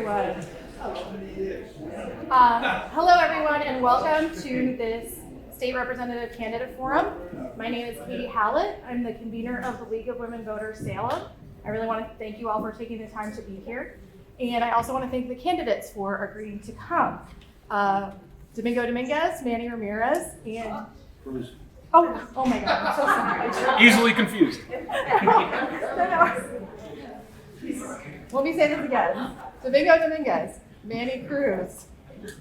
everyone. Hello, everyone, and welcome to this State Representative Candidate Forum. My name is Katie Hallett. I'm the convener of the League of Women Voters Salem. I really want to thank you all for taking the time to be here. And I also want to thank the candidates for agreeing to come. Domingo Dominguez, Manny Ramirez, and... Oh my God, I'm so sorry. Easily confused. Let me say this again. Domingo Dominguez, Manny Cruz,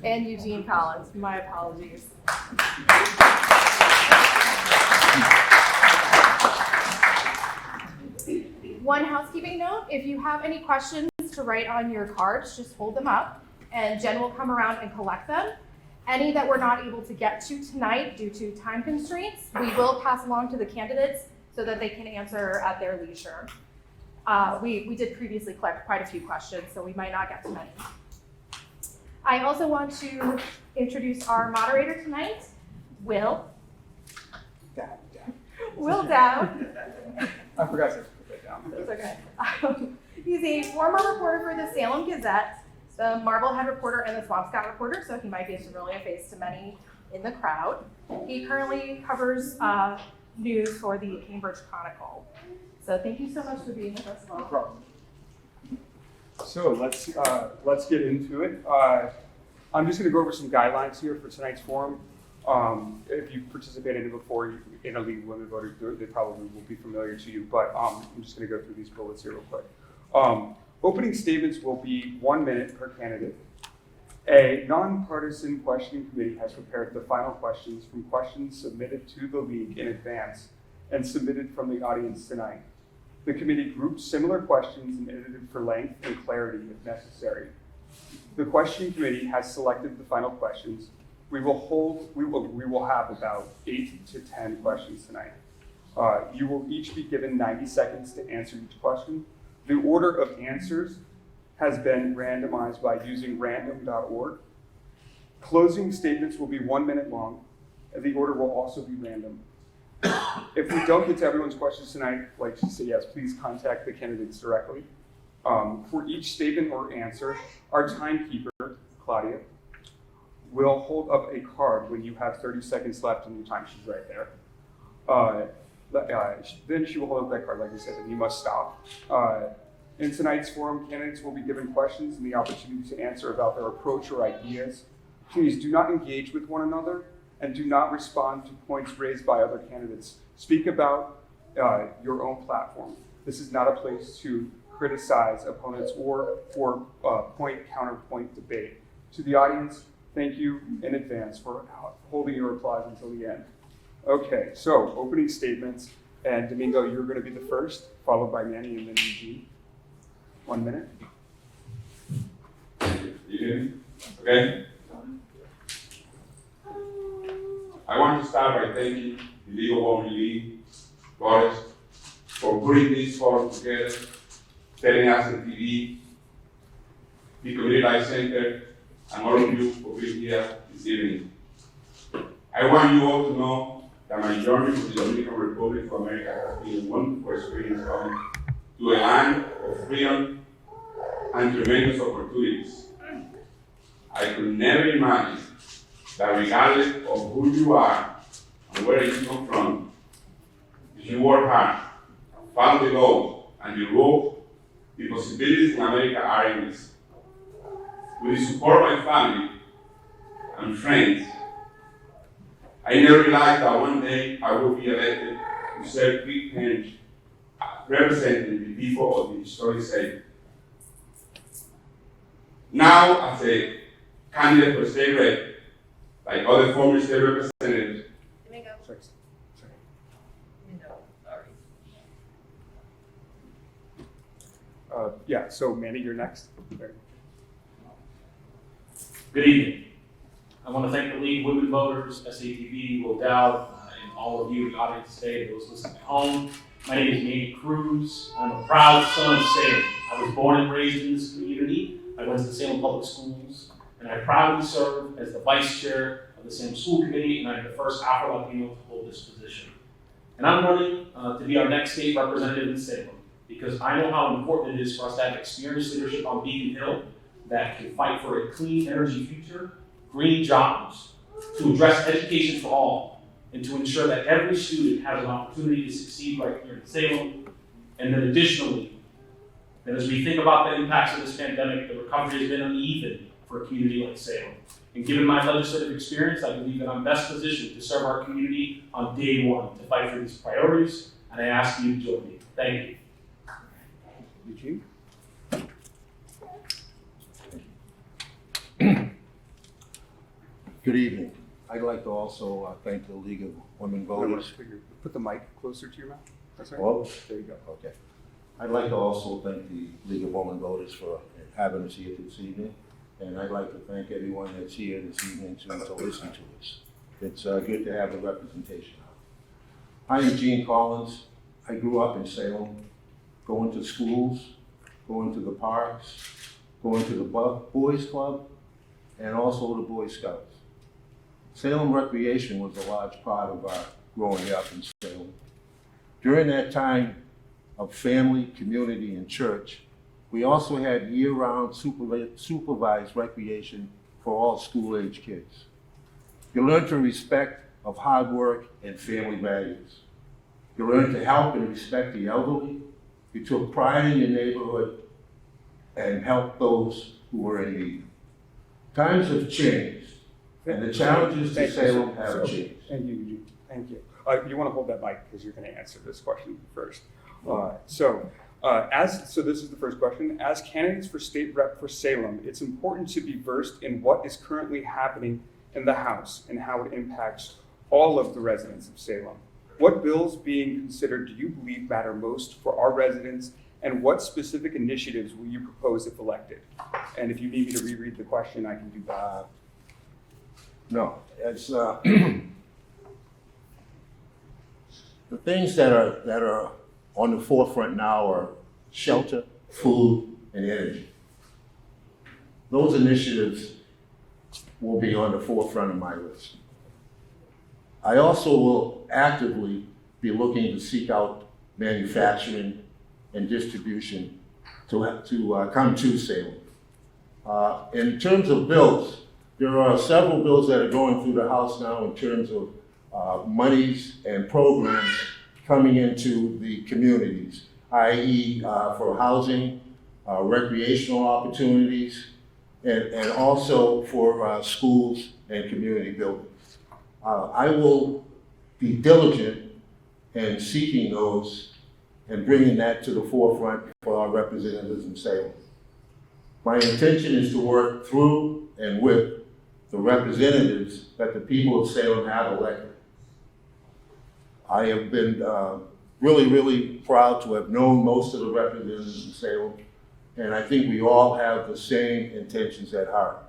and Eugene Collins. My apologies. One housekeeping note, if you have any questions to write on your cards, just hold them up and Jen will come around and collect them. Any that we're not able to get to tonight due to time constraints, we will pass along to the candidates so that they can answer at their leisure. We did previously collect quite a few questions, so we might not get to many. I also want to introduce our moderator tonight, Will. Will Dowd. I forgot to put that down. That's okay. He's a former reporter for the Salem Gazette, the Marblehead reporter, and the Swampscott reporter, so he might be a familiar face to many in the crowd. He currently covers news for the Cambridge Chronicle. So thank you so much for being with us. No problem. So let's get into it. I'm just going to go over some guidelines here for tonight's forum. If you've participated in it before in a League of Women Voters, they probably will be familiar to you, but I'm just going to go through these bullets here real quick. Opening statements will be 1 minute per candidate. A nonpartisan questioning committee has prepared the final questions from questions submitted to the League in advance and submitted from the audience tonight. The committee grouped similar questions and edited for length and clarity if necessary. The questioning committee has selected the final questions. We will have about 8 to 10 questions tonight. You will each be given 90 seconds to answer each question. The order of answers has been randomized by using random.org. Closing statements will be 1 minute long, and the order will also be random. If we don't get to everyone's questions tonight, like she said, yes, please contact the candidates directly. For each statement or answer, our timekeeper, Claudia, will hold up a card when you have 30 seconds left in your time. She's right there. Then she will hold up that card, like I said, and you must stop. In tonight's forum, candidates will be given questions and the opportunity to answer about their approach or ideas. Please do not engage with one another and do not respond to points raised by other candidates. Speak about your own platform. This is not a place to criticize opponents or for point-counterpoint debate. To the audience, thank you in advance for holding your applause until the end. Okay, so opening statements, and Domingo, you're going to be the first, followed by Manny and then Eugene. 1 minute. You hear me? Okay. I want to start by thanking the League of Women League Voters for putting this forum together, telling us on TV, the Community Life Center, and all of you for being here this evening. I want you all to know that my journey to the Dominican Republic of America has been a wonderful experience coming to a land of freedom and tremendous opportunities. I could never imagine that regardless of who you are and where you come from, if you work hard, follow the law and the rule, the possibilities in America are endless. With the support of my family and friends, I never realized that one day I will be elected to serve big bench representing the people of the historic Salem. Now, as a candidate for state rep, like other former state representatives. Domingo. Sorry. Yeah, so Manny, you're next. Good evening. I want to thank the League of Women Voters, SATV, Will Dowd, and all of you in the audience today, those listening at home. My name is Manny Cruz. I'm a proud son of Salem. I was born and raised in this community. I went to the Salem Public Schools, and I proudly serve as the vice chair of the Salem School Committee, and I'm the first Afro-Latino to hold this position. And I'm running to be our next state representative in Salem, because I know how important it is for us to have experienced leadership on Beacon Hill that can fight for a clean energy future, green jobs, to address education for all, and to ensure that every student has an opportunity to succeed right here in Salem. And then additionally, that as we think about the impacts of this pandemic, the recovery has been uneven for a community like Salem. And given my legislative experience, I believe that I'm best positioned to serve our community on day one to fight for these priorities, and I ask you to join me. Thank you. Eugene? Good evening. I'd like to also thank the League of Women Voters. Put the mic closer to your mouth. That's right. Oh, There you go. okay. I'd like to also thank the League of Women Voters for having us here this evening. And I'd like to thank everyone that's here this evening to listen to us. It's good to have a representation. I'm Eugene Collins. I grew up in Salem, going to schools, going to the parks, going to the Boys Club, and also the Boy Scouts. Salem recreation was a large part of our growing up in Salem. During that time of family, community, and church, we also had year-round supervised recreation for all school-age kids. You learn to respect of hard work and family values. You learn to help and respect the elderly. You took pride in your neighborhood and helped those who were in need. Times have changed, and the challenges to Salem have changed. Thank you, Eugene. Thank you. You want to hold that mic because you're going to answer this question first. So this is the first question. As candidates for state rep for Salem, it's important to be versed in what is currently happening in the House and how it impacts all of the residents of Salem. What bills being considered do you believe matter most for our residents, and what specific initiatives will you propose if elected? And if you need me to reread the question, I can do that. No, it's the things that are on the forefront now are shelter, food, and energy. Those initiatives will be on the forefront of my list. I also will actively be looking to seek out manufacturing and distribution to come to Salem. In terms of bills, there are several bills that are going through the House now in terms of monies and programs coming into the communities, i.e. For housing, recreational opportunities, and also for schools and community buildings. I will be diligent in seeking those and bringing that to the forefront for our representatives in Salem. My intention is to work through and with the representatives that the people of Salem have elected. I have been really proud to have known most of the representatives in Salem, and I think we all have the same intentions at heart.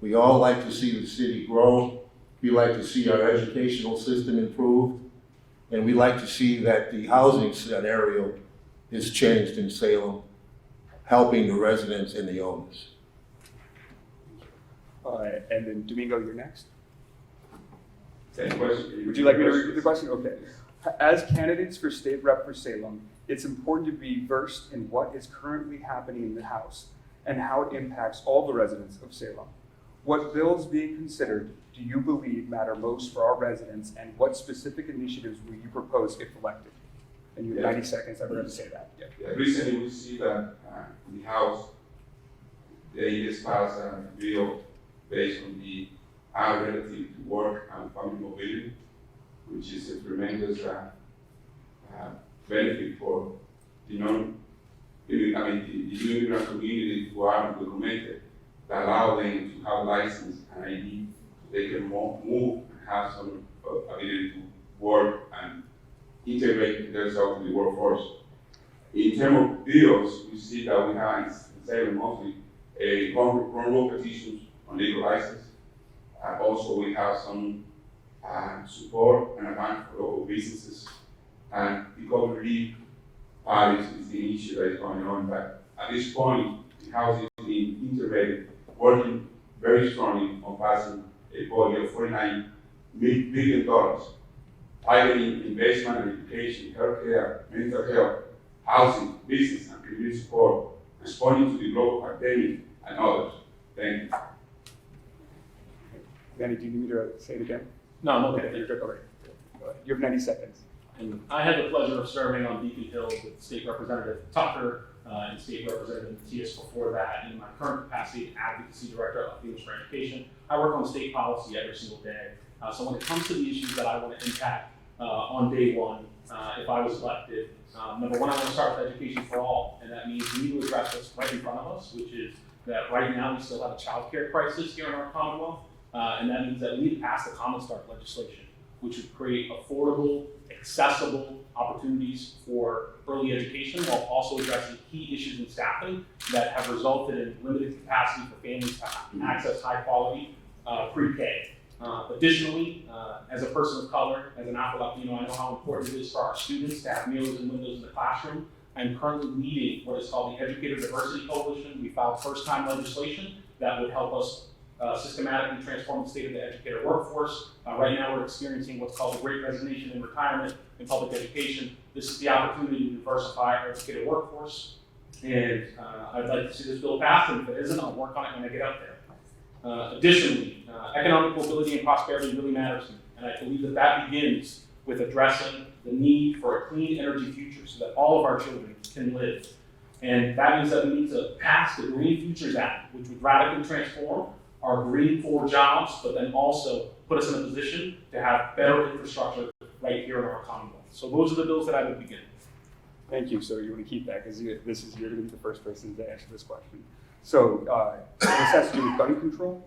We all like to see the city grow. We like to see our educational system improved, and we like to see that the housing scenario is changed in Salem, helping the residents and the owners. And then Domingo, you're next. Same question. Would you like me to repeat the question? Okay. As candidates for state rep for Salem, it's important to be versed in what is currently happening in the House and how it impacts all the residents of Salem. What bills being considered do you believe matter most for our residents, and what specific initiatives will you propose if elected? And you have 90 seconds, I'm going to say that. Yeah, recently we see that in the House, they just passed a bill based on the relative to work and family mobility, which is a tremendous benefit for the immigrant community who are undocumented, that allow them to have a license and ID, so they can move and have some ability to work and integrate themselves in the workforce. In terms of bills, we see that we have in Salem mostly a rule petitions on legal license. Also, we have some support and advance for local businesses, and the COVID relief policy is the issue that is going on. But at this point, the House is being integrated, working very strongly on passing a budget of $49 billion, targeting investment in education, healthcare, mental health, housing, business, and community support, responding to the global pandemic, and others. Thank you. Manny, do you need me to say it again? No, I'm okay. You're good. Okay. Go ahead. You have 90 seconds. And I had the pleasure of serving on Beacon Hill with State Representative Tucker and State Representative Matias before that. In my current capacity as Advocacy Director of Phoenix for Education, I work on state policy every single day. So when it comes to the issues that I want to impact on day one, if I was elected, number one, I want to start with education for all, and that means we need to address what's right in front of us, which is that right now we still have a child care crisis here in our Commonwealth, and that means that we need to pass the Common Start legislation, which would create affordable, accessible opportunities for early education while also addressing key issues in staffing that have resulted in limited capacity for families to access high quality pre-K. Additionally, as a person of color, as an Afro-Latino, I know how important it is for our students to have meals and windows in the classroom. I'm currently leading what is called the Educator Diversity Coalition. We filed first-time legislation that would help us systematically transform the state of the educator workforce. Right now we're experiencing what's called the Great Resignation in retirement in public education. This is the opportunity to diversify our educator workforce. And I'd like to see this bill passed, and if it isn't, I'll work on it when I get out there. Additionally, economic mobility and prosperity really matters to me, and I believe that that begins with addressing the need for a clean energy future so that all of our children can live. And that means that we need to pass the Green Futures Act, which would radically transform our green for jobs, but then also put us in a position to have better infrastructure right here in our Commonwealth. So those are the bills that I would begin. Thank you. So you want to keep that because you're going to be the first person to answer this question. So this has to do with gun control.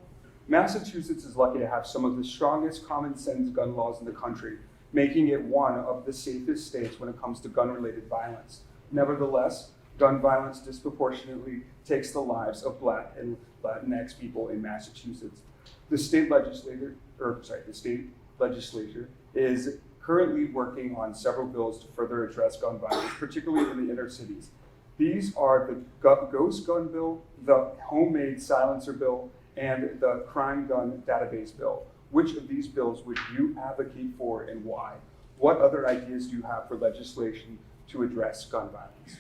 Massachusetts is lucky to have some of the strongest common sense gun laws in the country, making it one of the safest states when it comes to gun-related violence. Nevertheless, gun violence disproportionately takes the lives of Black and Latinx people in Massachusetts. The state legislature is currently working on several bills to further address gun violence, particularly in the inner cities. These are the Ghost Gun Bill, the Homemade Silencer Bill, and the Crime Gun Database Bill. Which of these bills would you advocate for and why? What other ideas do you have for legislation to address gun violence?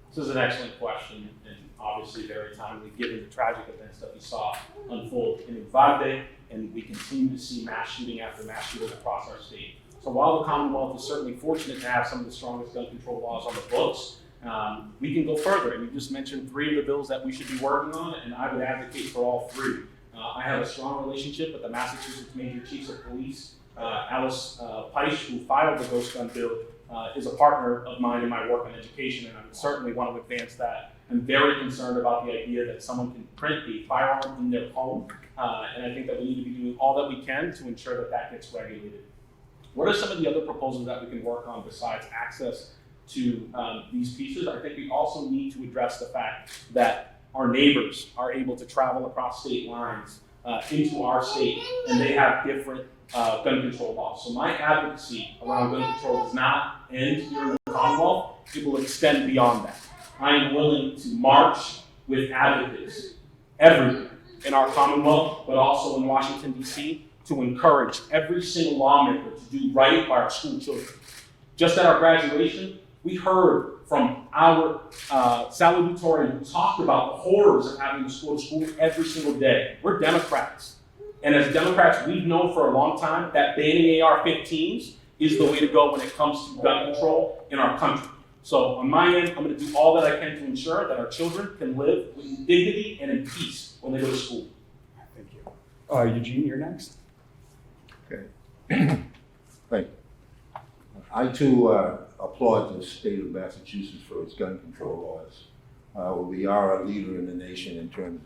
This is an excellent question, and obviously very timely given the tragic events that we saw unfold in Uvalde, and we continue to see mass shooting after mass shooting across our state. So while the Commonwealth is certainly fortunate to have some of the strongest gun control laws on the books, we can go further. And you just mentioned 3 of the bills that we should be working on, and I would advocate for all 3. I have a strong relationship with the Massachusetts Major Chiefs of Police. Alice Peisch, who filed the Ghost Gun Bill, is a partner of mine in my work on education, and I would certainly want to advance that. I'm very concerned about the idea that someone can print a firearm in their home, and I think that we need to be doing all that we can to ensure that that gets regulated. What are some of the other proposals that we can work on besides access to these pieces? I think we also need to address the fact that our neighbors are able to travel across state lines into our state, and they have different gun control laws. So my advocacy around gun control does not end here in the Commonwealth. It will extend beyond that. I am willing to march with advocates everywhere in our Commonwealth, but also in Washington, D.C., to encourage every single lawmaker to do right by our school children. Just at our graduation, we heard from our salutatorian who talked about the horrors of having to go to school every single day. We're Democrats. And as Democrats, we've known for a long time that banning AR-15s is the way to go when it comes to gun control in our country. So on my end, I'm going to do all that I can to ensure that our children can live with dignity and in peace when they go to school. Thank you. Eugene, you're next. Okay. Thank you. I too applaud the state of Massachusetts for its gun control laws. We are a leader in the nation in terms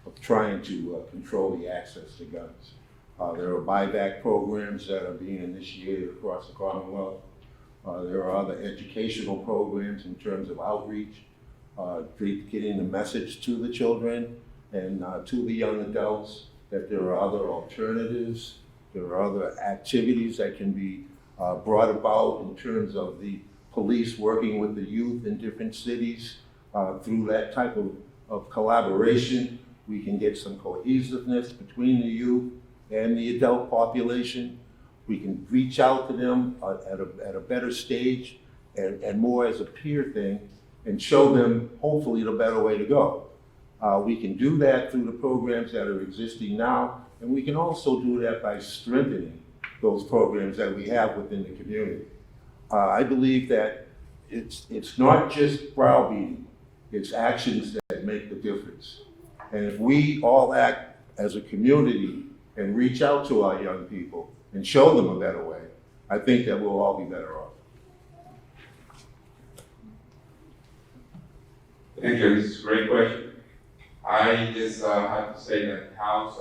of trying to control the access to guns. There are buyback programs that are being initiated across the Commonwealth. There are other educational programs in terms of outreach, getting the message to the children and to the young adults that there are other alternatives, there are other activities that can be brought about in terms of the police working with the youth in different cities. Through that type of collaboration, we can get some cohesiveness between the youth and the adult population. We can reach out to them at a better stage and more as a peer thing and show them hopefully the better way to go. We can do that through the programs that are existing now, and we can also do that by strengthening those programs that we have within the community. I believe that it's not just browbeating, it's actions that make the difference. And if we all act as a community and reach out to our young people and show them a better way, I think that we'll all be better off. Thank you. This is a great question. I just have to say that House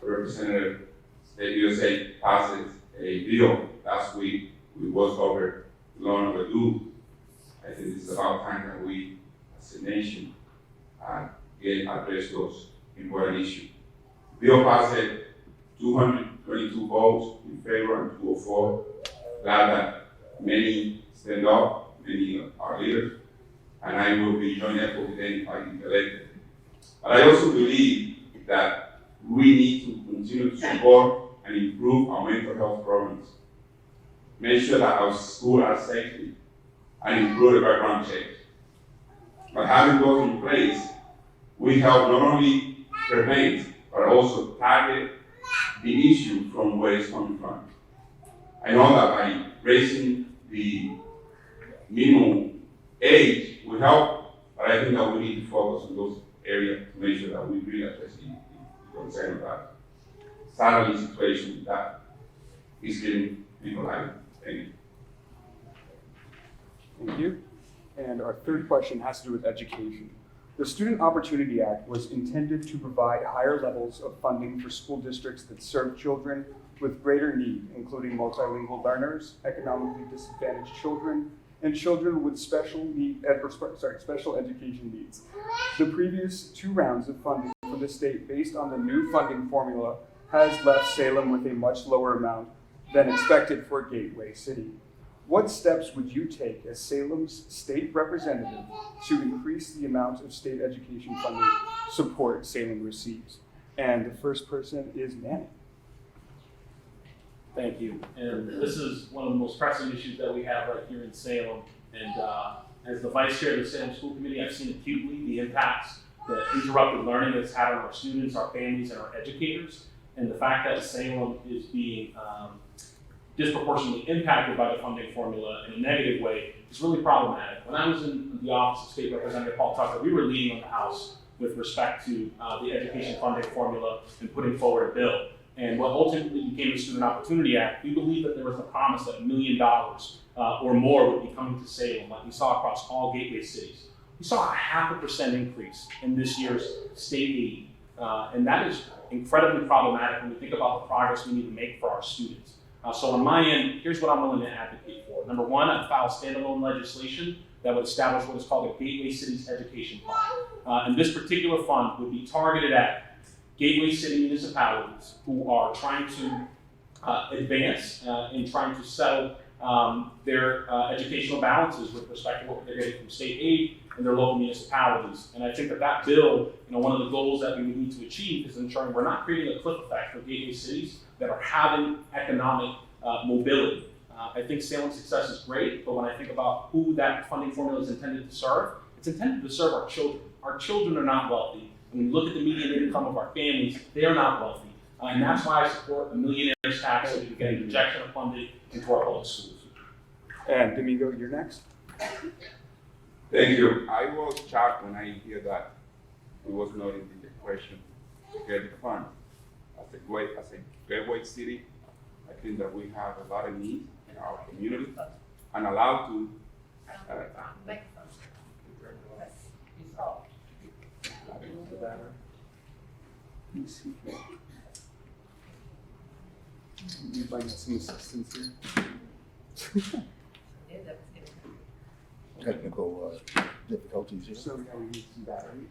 Representative State USA passed a bill last week. We was over long overdue. I think it's about time that we, as a nation, address those important issues. The bill passed 222 votes in favor and 204. Glad that many stand up, many are leaders, and I will be joining effort with them if I get elected. But I also believe that we need to continue to support and improve our mental health programs. Make sure that our schools are safe and improve the background checks. By having those in place, we help not only prevent, but also target the issue from where it's coming from. I know that by raising the minimum age will help, but I think that we need to focus on those areas to make sure that we really address the concern about salary situation that is getting people out. Thank you. Thank you. And our third question has to do with education. The Student Opportunity Act was intended to provide higher levels of funding for school districts that serve children with greater need, including multilingual learners, economically disadvantaged children, and children with special education needs. The previous 2 rounds of funding for the state based on the new funding formula has left Salem with a much lower amount than expected for Gateway City. What steps would you take as Salem's state representative to increase the amount of state education funding support Salem receives? And the first person is Manny. Thank you. And this is one of the most pressing issues that we have right here in Salem. And as the vice chair of the Salem School Committee, I've seen acutely the impacts that interrupted learning has had on our students, our families, and our educators. And the fact that Salem is being disproportionately impacted by the funding formula in a negative way is really problematic. When I was in the office of State Representative Paul Tucker, we were leading on the House with respect to the education funding formula and putting forward a bill. And what ultimately became the Student Opportunity Act, we believe that there was the promise that $1 million or more would be coming to Salem, like we saw across all Gateway cities. We saw a 0.5% increase in this year's state aid, and that is incredibly problematic when we think about the progress we need to make for our students. So on my end, here's what I'm willing to advocate for. Number one, I'd file standalone legislation that would establish what is called a Gateway Cities Education Fund. And this particular fund would be targeted at Gateway City municipalities who are trying to advance in trying to settle their educational balances with respect to what they're getting from state aid and their local municipalities. And I think that bill, one of the goals that we would need to achieve is ensuring we're not creating a cliff effect for gateway cities that are having economic mobility. I think Salem's success is great, but when I think about who that funding formula is intended to serve, it's intended to serve our children. Our children are not wealthy. When you look at the median income of our families, they are not wealthy. And that's why I support a millionaire's tax so we can get an injection of funding into our public schools. And Domingo, you're next. Thank you. I was shocked when I hear that we was not in the question to get the fund. As a gateway city, I think that we have a lot of needs in our community and allowed to. Let me see here. You'd like some assistance here? Technical difficulties here. So yeah, we need some batteries.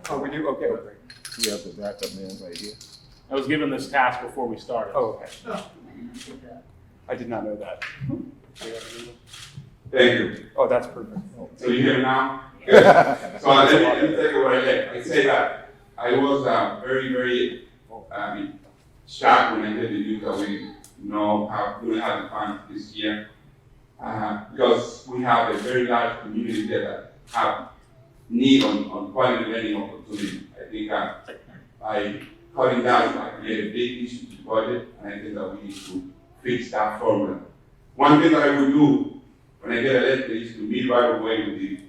Oh, we do? Okay, great. We have the backup man right here. I was given this task before we started. Oh, okay. I did not know that. Thank you. Oh, that's perfect. So you hear me now? So let me take it what I did. I say that I was very, very shocked when I heard the news that we don't have the funds this year. Because we have a very large community there that have need on quality learning opportunity. I think by cutting down, I create a big issue to the budget, and I think that we need to fix that formula. One thing that I would do when I get elected is to meet right away with the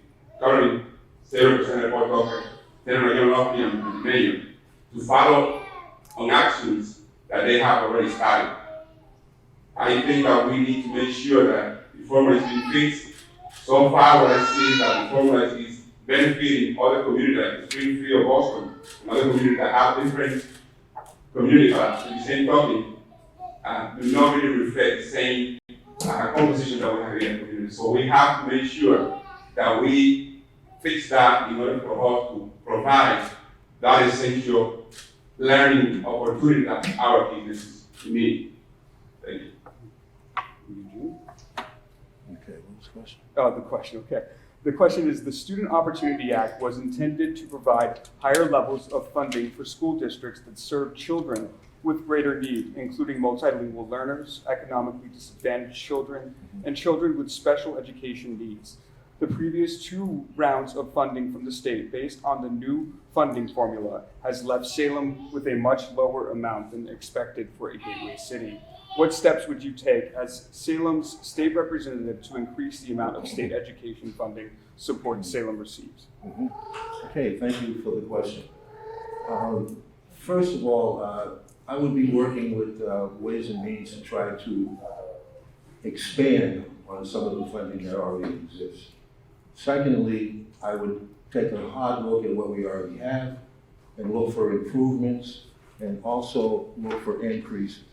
current State Representative Portofer, Senator Young and the Mayor to follow on actions that they have already started. I think that we need to make sure that the formula is being fixed. So far, what I see is that the formula is benefiting other communities like Springfield, Boston, and other communities that have different communities, but the same topic, do not really reflect the same composition that we have in the community. So we have to make sure that we fix that in order for us to provide that essential learning opportunity that our kids need. Thank you. Okay, what was the question? The question, okay. The question is, the Student Opportunity Act was intended to provide higher levels of funding for school districts that serve children with greater need, including multilingual learners, economically disadvantaged children, and children with special education needs. The previous 2 rounds of funding from the state based on the new funding formula has left Salem with a much lower amount than expected for a gateway city. What steps would you take as Salem's state representative to increase the amount of state education funding support Salem receives? Okay, thank you for the question. First of all, I would be working with Ways and Means to try to expand on some of the funding that already exists. Secondly, I would take a hard look at what we already have and look for improvements and also look for increases.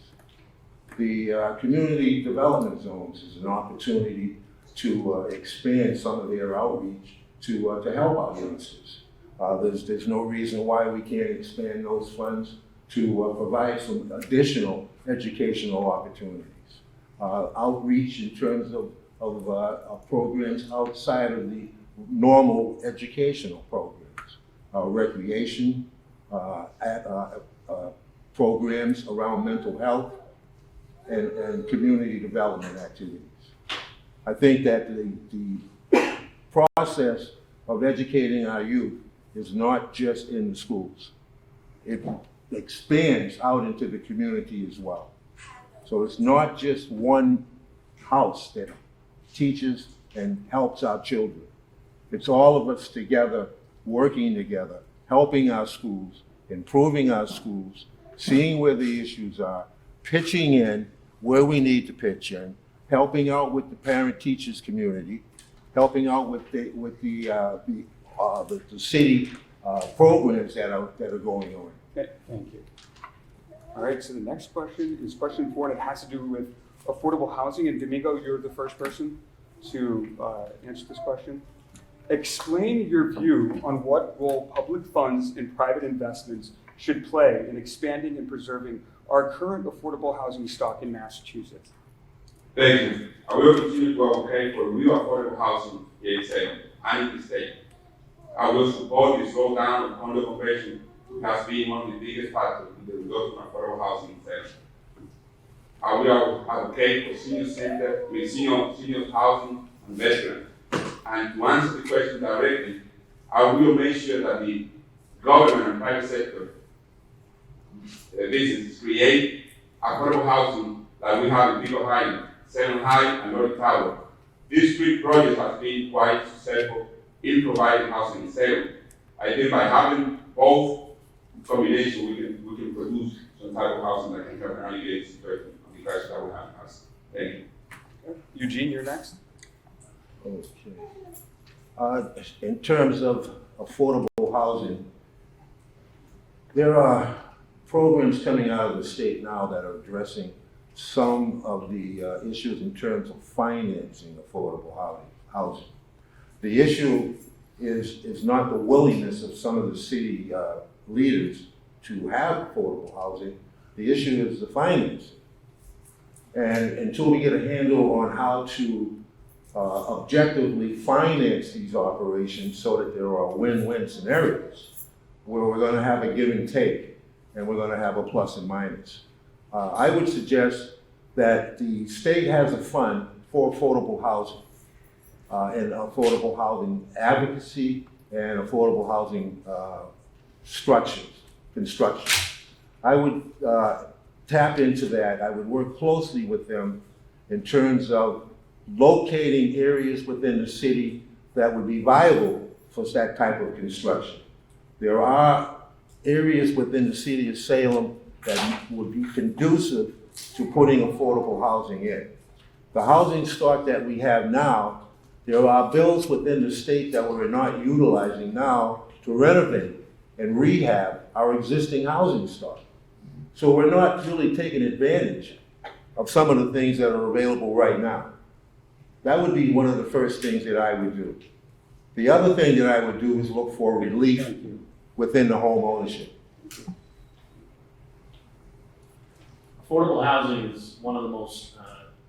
The community development zones is an opportunity to expand some of their outreach to help our youngsters. There's no reason why we can't expand those funds to provide some additional educational opportunities. Outreach in terms of programs outside of the normal educational programs, recreation, programs around mental health, and community development activities. I think that the process of educating our youth is not just in the schools. It expands out into the community as well. So it's not just one house that teaches and helps our children. It's all of us together, working together, helping our schools, improving our schools, seeing where the issues are, pitching in where we need to pitch in, helping out with the parent-teachers community, helping out with the city programs that are going on. Okay, thank you. All right, so the next question is question 4, and it has to do with affordable housing. And Domingo, you're the first person to answer this question. Explain your view on what role public funds and private investments should play in expanding and preserving our current affordable housing stock in Massachusetts. Thank you. I will continue to advocate for real affordable housing here in Salem and in the state. I will support the slowdown of condo conversion, which has been one of the biggest factors in the reduction of affordable housing in Salem. I will advocate for senior housing and veterans. And to answer the question directly, I will make sure that the government and private sector businesses create affordable housing like we have in Pico High, Salem High, and North Tower. These 3 projects have been quite successful in providing housing in Salem. I think by having both combinations, we can produce some type of housing that can help alleviate the situation of the crisis that we have in us. Thank you. Okay. Eugene, you're next. Okay. In terms of affordable housing, there are programs coming out of the state now that are addressing some of the issues in terms of financing affordable housing. The issue is not the willingness of some of the city leaders to have affordable housing. The issue is the financing. And until we get a handle on how to objectively finance these operations so that there are win-win scenarios where we're going to have a give and take and we're going to have a plus and minus. I would suggest that the state has a fund for affordable housing and affordable housing advocacy and affordable housing construction. I would tap into that. I would work closely with them in terms of locating areas within the city that would be viable for that type of construction. There are areas within the city of Salem that would be conducive to putting affordable housing in. The housing stock that we have now, there are bills within the state that we're not utilizing now to renovate and rehab our existing housing stock. So we're not really taking advantage of some of the things that are available right now. That would be one of the first things that I would do. The other thing that I would do is look for relief within the home ownership. Affordable housing is one of the most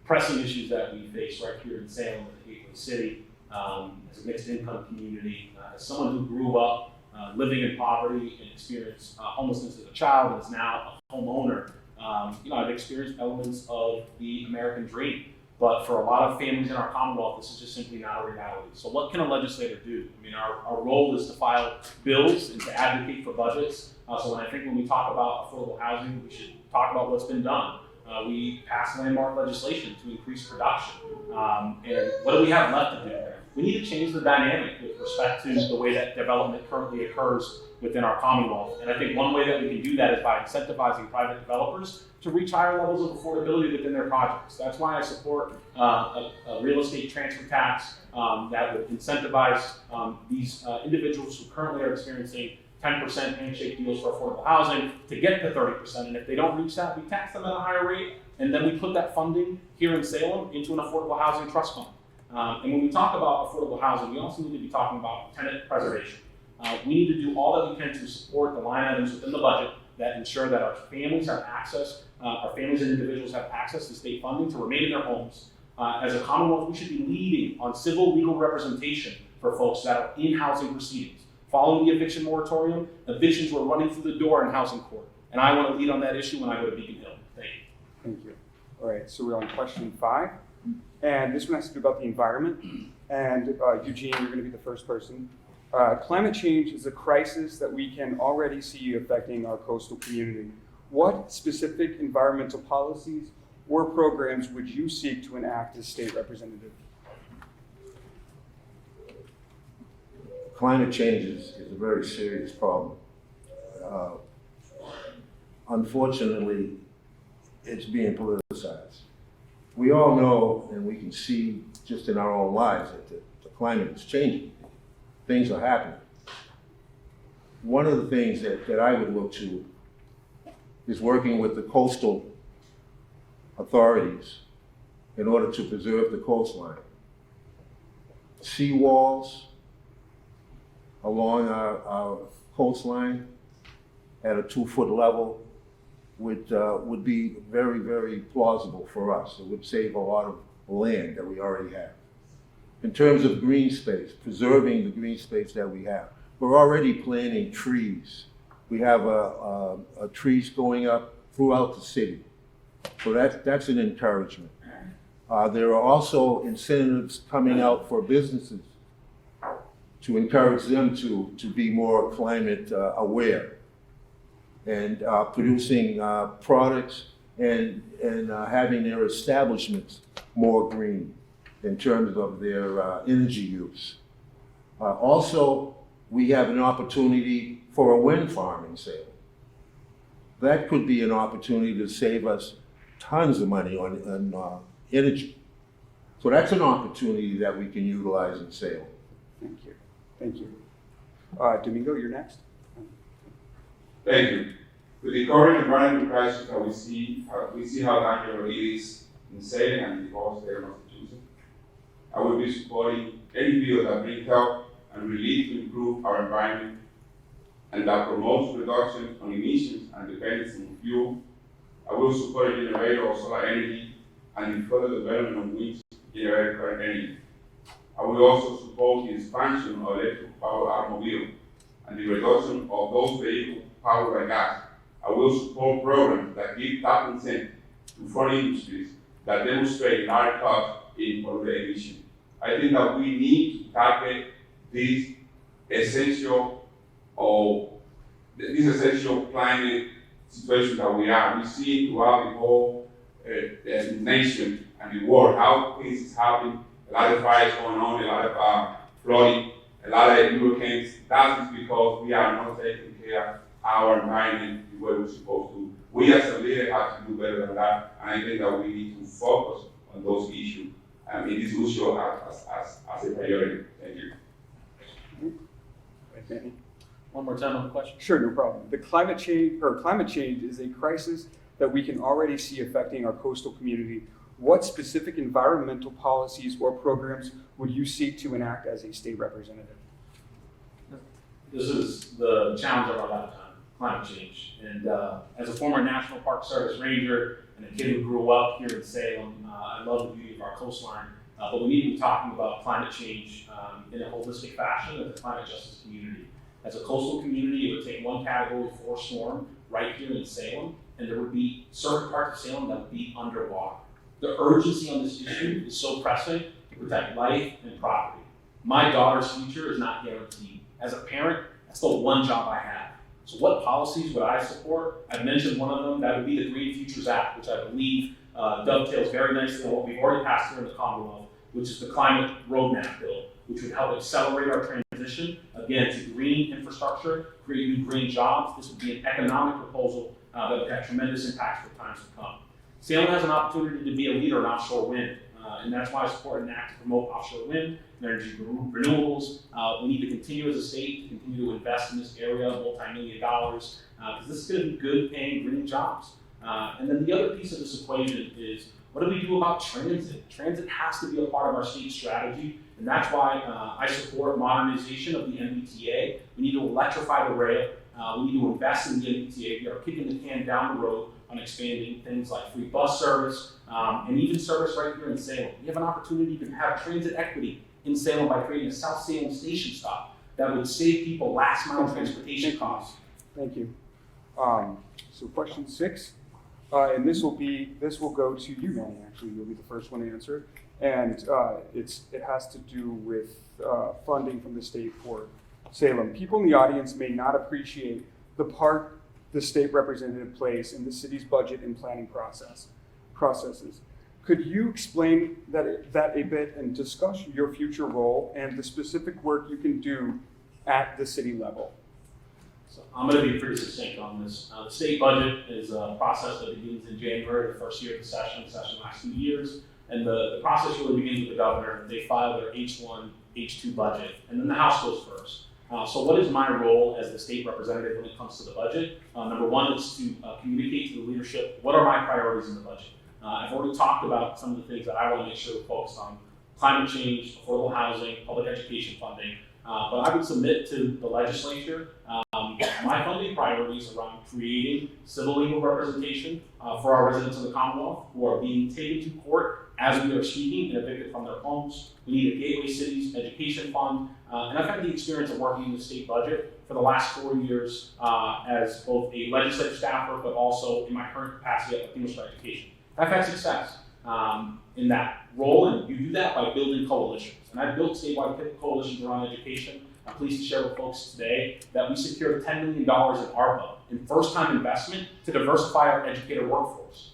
pressing issues that we face right here in Salem, in the gateway city, as a mixed income community. As someone who grew up living in poverty and experienced homelessness as a child and is now a homeowner, I've experienced elements of the American dream. But for a lot of families in our Commonwealth, this is just simply not a reality. So what can a legislator do? I mean, our role is to file bills and to advocate for budgets. So when we talk about affordable housing, we should talk about what's been done. We passed landmark legislation to increase production. And what do we have left to do? We need to change the dynamic with respect to the way that development currently occurs within our Commonwealth. And I think one way that we can do that is by incentivizing private developers to reach higher levels of affordability within their projects. That's why I support a real estate transfer tax that would incentivize these individuals who currently are experiencing 10% handshake deals for affordable housing to get to 30%. And if they don't reach that, we tax them at a higher rate. And then we put that funding here in Salem into an affordable housing trust fund. And when we talk about affordable housing, we also need to be talking about tenant preservation. We need to do all that we can to support the line items within the budget that ensure that our families have access, our families and individuals have access to state funding to remain in their homes. As a Commonwealth, we should be leading on civil legal representation for folks that are in housing proceedings. Following the eviction moratorium, evictions were running through the door in housing court. And I want to lead on that issue when I go to Beacon Hill. Thank you. Thank you. All right, so we're on question 5. And this one has to do about the environment. And Eugene, you're going to be the first person. Climate change is a crisis that we can already see affecting our coastal community. What specific environmental policies or programs would you seek to enact as state representative? Climate change is a very serious problem. Unfortunately, it's being politicized. We all know, and we can see just in our own lives, that the climate is changing. Things are happening. One of the things that I would look to is working with the coastal authorities in order to preserve the coastline. Seawalls along our coastline at a 2-foot level would be very, very plausible for us. It would save a lot of land that we already have. In terms of green space, preserving the green space that we have, we're already planting trees. We have trees going up throughout the city. So that's an encouragement. There are also incentives coming out for businesses to encourage them to be more climate aware and producing products and having their establishments more green in terms of their energy use. Also, we have an opportunity for a wind farm in Salem. That could be an opportunity to save us tons of money on energy. So that's an opportunity that we can utilize in Salem. Thank you. Thank you. Domingo, you're next. Thank you. With the current environmental crisis that we see how dangerous it is in Salem and the whole state of Massachusetts, I will be supporting any bill that brings help and relief to improve our environment and that promotes reductions on emissions and dependency on fuel. I will support a generator of solar energy and the further development of wind-generated current energy. I will also support the expansion of electric powered automobiles and the reduction of those vehicles powered by gas. I will support programs that give tax incentive to foreign industries that demonstrate large cuts in pollutant emissions. I think that we need to tackle this essential or this essential climate situation that we are. We see throughout the whole nation and the world how things is happening. A lot of fires going on, a lot of flooding, a lot of hurricanes. That is because we are not taking care of our environment the way we're supposed to. We as a leader have to do better than that, and I think that we need to focus on those issues and in this issue as a priority. Thank you. Danny? One more time on the question. Sure, no problem. The climate change is a crisis that we can already see affecting our coastal community. What specific environmental policies or programs would you seek to enact as a state representative? This is the challenge of our lifetime, climate change. And as a former National Park Service ranger and a kid who grew up here in Salem, I love the beauty of our coastline. But we need to be talking about climate change in a holistic fashion as a climate justice community. As a coastal community, it would take one category 4 storm right here in Salem, and there would be certain parts of Salem that would be underwater. The urgency on this issue is so pressing to protect life and property. My daughter's future is not guaranteed. As a parent, that's the one job I have. So what policies would I support? I've mentioned one of them, that would be the Green Futures Act, which I believe dovetails very nicely on what we've already passed here in the Commonwealth, which is the Climate Roadmap Bill, which would help accelerate our transition, again, to green infrastructure, create new green jobs. This would be an economic proposal that would have tremendous impacts for times to come. Salem has an opportunity to be a leader in offshore wind, and that's why I support an act to promote offshore wind and energy renewables. We need to continue as a state to continue to invest in this area, multi-million dollars, because this is going to be good paying green jobs. And then the other piece of this equation is, what do we do about transit? Transit has to be a part of our state strategy, and that's why I support modernization of the MBTA. We need to electrify the rail. We need to invest in the MBTA. We are kicking the can down the road on expanding things like free bus service and even service right here in Salem. We have an opportunity to have transit equity in Salem by creating a South Salem station stop that would save people last mile transportation costs. Thank you. So question 6, and this will go to you, Manny. Actually, you'll be the first one to answer, and it has to do with funding from the state for Salem. People in the audience may not appreciate the part the state representative plays in the city's budget and planning processes. Could you explain that a bit and discuss your future role and the specific work you can do at the city level? So I'm going to be pretty succinct on this. The state budget is a process that begins in January, the first year of the session lasts 2 years, and the process really begins with the governor. They file their H1, H2 budget, and then the House goes first. So what is my role as the state representative when it comes to the budget? Number one is to communicate to the leadership, what are my priorities in the budget? I've already talked about some of the things that I want to make sure we're focused on: climate change, affordable housing, public education funding. But I would submit to the legislature my funding priorities around creating civil legal representation for our residents of the Commonwealth who are being taken to court as we are speaking and evicted from their homes. We need a Gateway Cities education fund. And I've had the experience of working in the state budget for the last 4 years as both a legislative staffer, but also in my current capacity at Latino for Education. I've had success in that role, and you do that by building coalitions. And I've built statewide coalitions around education. I'm pleased to share with folks today that we secured $10 million in ARPA in first-time investment to diversify our educator workforce.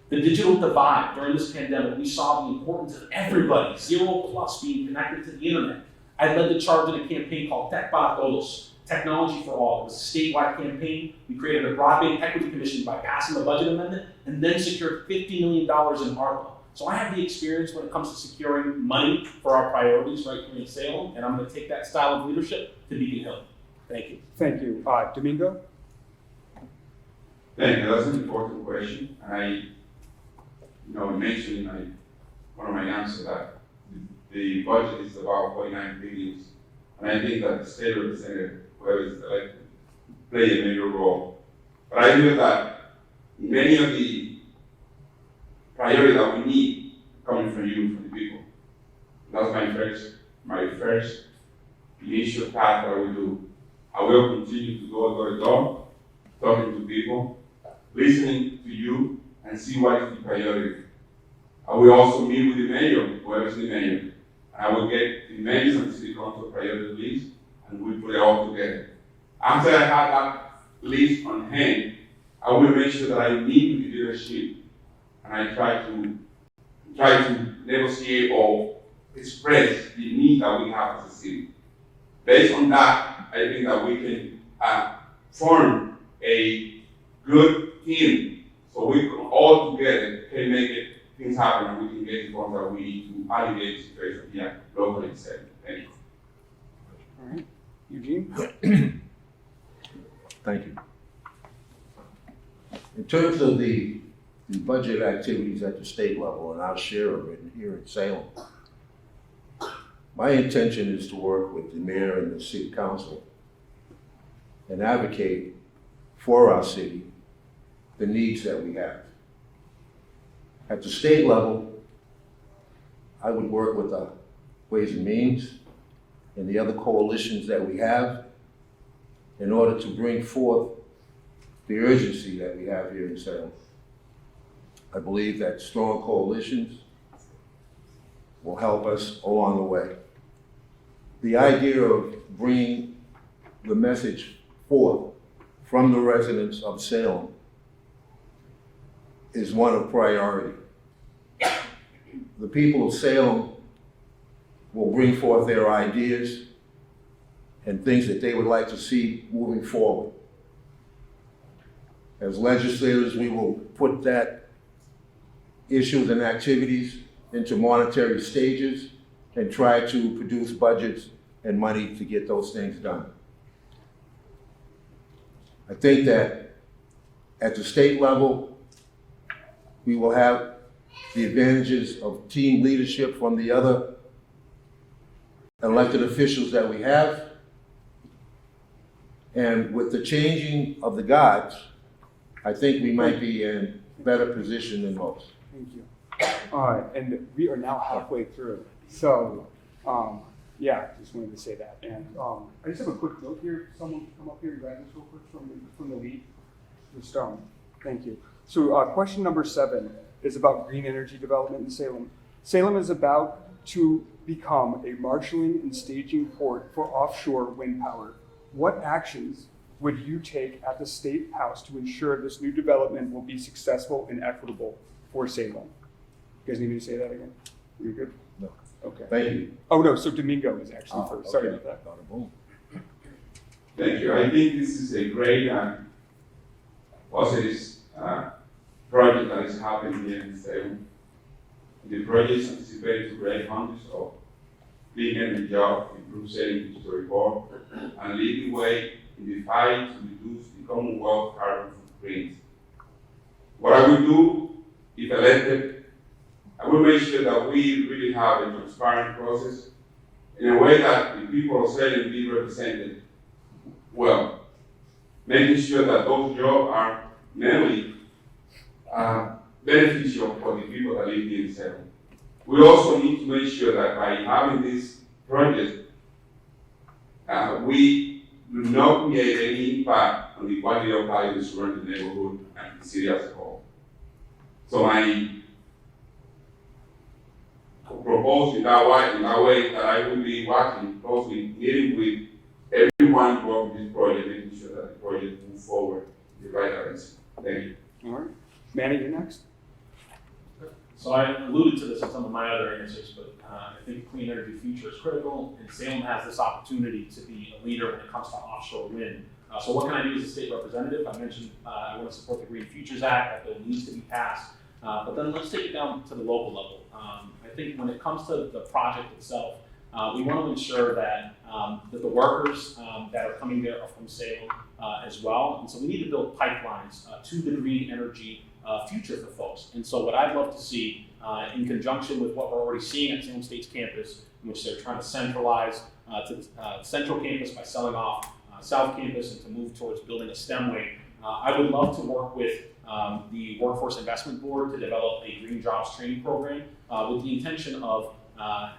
The digital divide during this pandemic, we saw the importance of everybody, 0+ being connected to the internet. I led the charge in a campaign called Tech para Todos, Technology for All. It was a statewide campaign. We created a broadband equity commission by passing the budget amendment and then secured $50 million in ARPA. So I have the experience when it comes to securing money for our priorities right here in Salem, and I'm going to take that style of leadership to Beacon Hill. Thank you. Thank you. Domingo? Thank you. That's an important question. I mentioned in one of my answers that the budget is about 49 billion, and I think that the state representative, whoever is elected, play a major role. But I feel that many of the priorities that we need coming from you, from the people. That's my first initial task that I will do. I will continue to go door to door, talking to people, listening to you, and see what is the priority. I will also meet with the mayor, whoever is the mayor. I will get the mayors and city council priority list, and we put it all together. After I have that list on hand, I will make sure that I meet with the leadership and I try to negotiate or express the need that we have as a city. Based on that, I think that we can form a good team so we can all together can make things happen and we can get the funds that we need to alleviate the situation here locally. Thank you. All right, Eugene? Thank you. In terms of the budget activities at the state level and our share of it here in Salem, my intention is to work with the mayor and the city council and advocate for our city the needs that we have. At the state level, I would work with the Ways and Means and the other coalitions that we have in order to bring forth the urgency that we have here in Salem. I believe that strong coalitions will help us along the way. The idea of bringing the message forth from the residents of Salem is one of priority. The people of Salem will bring forth their ideas and things that they would like to see moving forward. As legislators, we will put that issues and activities into monetary stages and try to produce budgets and money to get those things done. I think that at the state level, we will have the advantages of team leadership from the other elected officials that we have. And with the changing of the guards, I think we might be in a better position than most. Thank you. And we are now halfway through. So, yeah, just wanted to say that. And I just have a quick note here. Someone can come up here and grab this real quick from the lead. Just, thank you. So question number 7 is about green energy development in Salem. Salem is about to become a marshaling and staging port for offshore wind power. What actions would you take at the State House to ensure this new development will be successful and equitable for Salem? You guys need me to say that again? You're good? No. Okay. Thank you. Oh, no, so Domingo is actually first. Okay. Sorry about that. Thank you. I think this is a great positive project that is happening here in Salem. The project is anticipated to create hundreds of clean energy jobs, improve Salem history report, and lead the way in the fight to reduce the Commonwealth carbon footprint. What I will do, if elected, I will make sure that we really have a transparent process in a way that the people of Salem be represented well, making sure that those jobs are mainly beneficial for the people that live here in Salem. We also need to make sure that by having this project, we do not create any impact on the quality of life in the surrounding neighborhood and the city as a whole. So my proposal in that way that I will be watching closely, meeting with everyone involved in this project, making sure that the project moves forward in the right direction. Thank you. All right. Manny, you're next. So I alluded to this in some of my other answers, but I think clean energy future is critical, and Salem has this opportunity to be a leader when it comes to offshore wind. So what can I do as a state representative? I mentioned I want to support the Green Futures Act. That bill needs to be passed. But then let's take it down to the local level. I think when it comes to the project itself, we want to ensure that that the workers that are coming there are from Salem as well. And so we need to build pipelines to the green energy future for folks. And so what I'd love to see in conjunction with what we're already seeing at Salem State's campus, in which they're trying to centralize to the central campus by selling off South Campus and to move towards building a STEM wing. I would love to work with the Workforce Investment Board to develop a green jobs training program with the intention of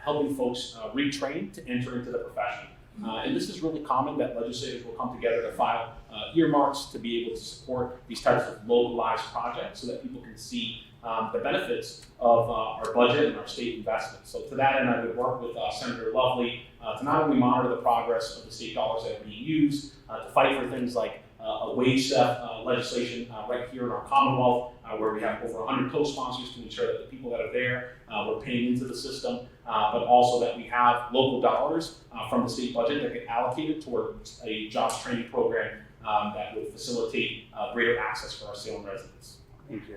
helping folks retrain to enter into the profession. And this is really common that legislators will come together to file earmarks to be able to support these types of localized projects so that people can see the benefits of our budget and our state investments. So to that end, I would work with Senator Lovely to not only monitor the progress of the state dollars that are being used, to fight for things like a wage theft legislation right here in our Commonwealth, where we have over 100 co-sponsors to ensure that the people that are there we're paying into the system, but also that we have local dollars from the state budget that get allocated towards a jobs training program that would facilitate greater access for our Salem residents. Thank you.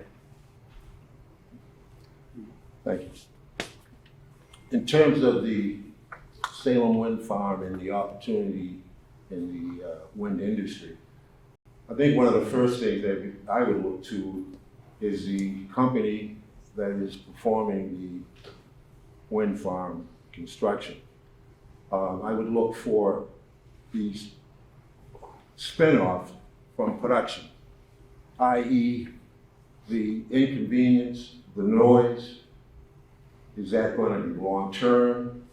Thank you. In terms of the Salem wind farm and the opportunity in the wind industry, I think one of the first things that I would look to is the company that is performing the wind farm construction. I would look for the spin-off from production, i.e. the inconvenience, the noise. Is that going to be long-term?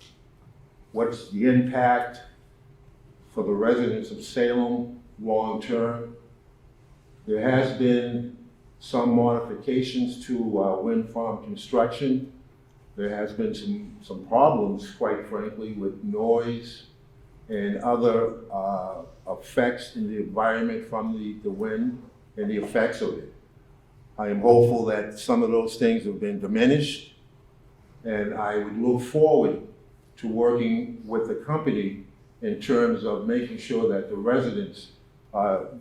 What's the impact for the residents of Salem long-term? There has been some modifications to wind farm construction. There has been some problems, quite frankly, with noise and other effects in the environment from the wind and the effects of it. I am hopeful that some of those things have been diminished, and I would look forward to working with the company in terms of making sure that the residents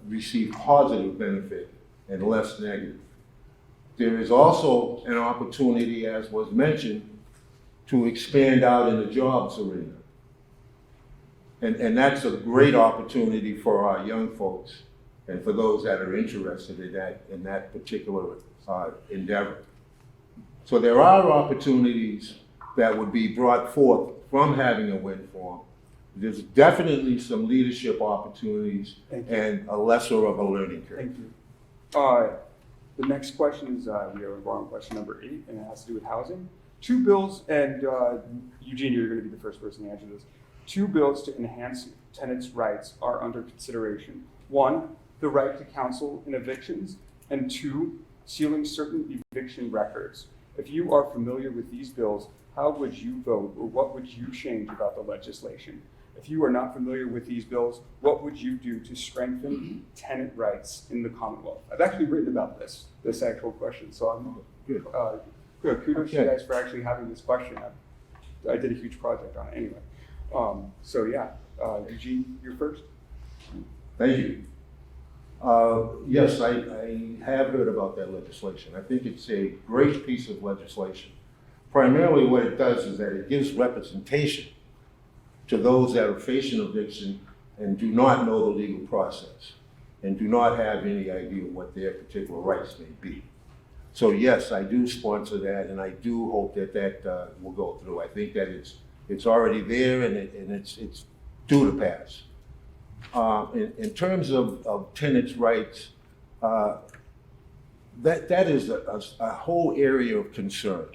receive positive benefit and less negative. There is also an opportunity, as was mentioned, to expand out in the jobs arena. And that's a great opportunity for our young folks and for those that are interested in that particular endeavor. So there are opportunities that would be brought forth from having a wind farm. There's definitely some leadership opportunities and a lesser of a learning curve. Thank you. The next question is, we are on question number 8, and it has to do with housing. 2 bills, and Eugene, you're going to be the first person to answer this. 2 bills to enhance tenants' rights are under consideration. 1, the right to counsel in evictions, and 2, sealing certain eviction records. If you are familiar with these bills, how would you vote, or what would you change about the legislation? If you are not familiar with these bills, what would you do to strengthen tenant rights in the Commonwealth? I've actually written about this actual question, so I'm Good. Good. Kudos to you Okay. guys for actually having this question. I did a huge project on it anyway. So yeah, Eugene, you're first. Thank you. Yes, I have heard about that legislation. I think it's a great piece of legislation. Primarily what it does is that it gives representation to those that are facing eviction and do not know the legal process and do not have any idea what their particular rights may be. So yes, I do sponsor that, and I do hope that will go through. I think that it's already there, and it's due to pass. In terms of tenants' rights, that is a whole area of concern.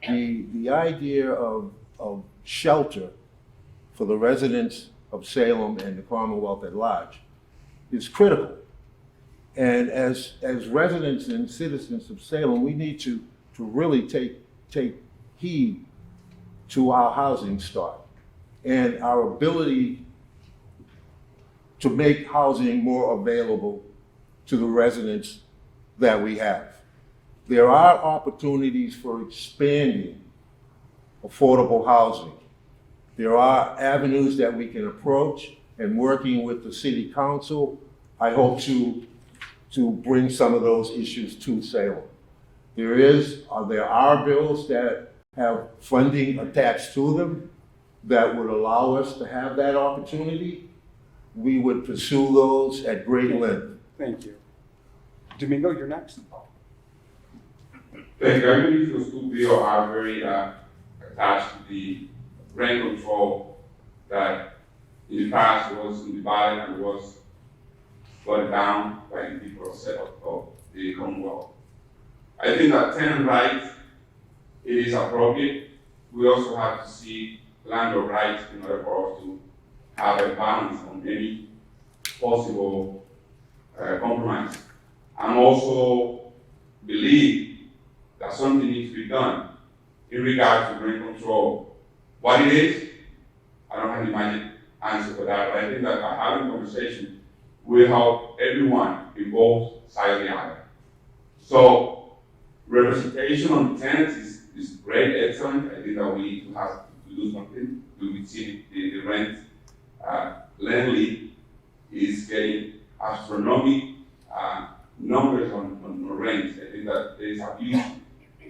The idea of shelter for the residents of Salem and the Commonwealth at large is critical. And as residents and citizens of Salem, we need to really take heed to our housing stock and our ability to make housing more available to the residents that we have. There are opportunities for expanding affordable housing. There are avenues that we can approach, and working with the city council, I hope to bring some of those issues to Salem. There are bills that have funding attached to them that would allow us to have that opportunity. We would pursue those at great length. Thank you. Domingo, you're next. Thank you. I believe those 2 bills are very attached to the rent control that in the past was in the ballot and was voted down by the people of the Commonwealth. I think that tenant rights, it is appropriate. We also have to see landlord rights in order for us to have a balance on any possible compromise. I also believe that something needs to be done in regards to rent control. What it is, I don't have the magic answer for that, but I think that by having a conversation will help everyone in both sides of the aisle. So representation on the tenants is great, excellent. I think that we need to have to do something. We see the rent lately is getting astronomical numbers on rent. I think that there is abuse,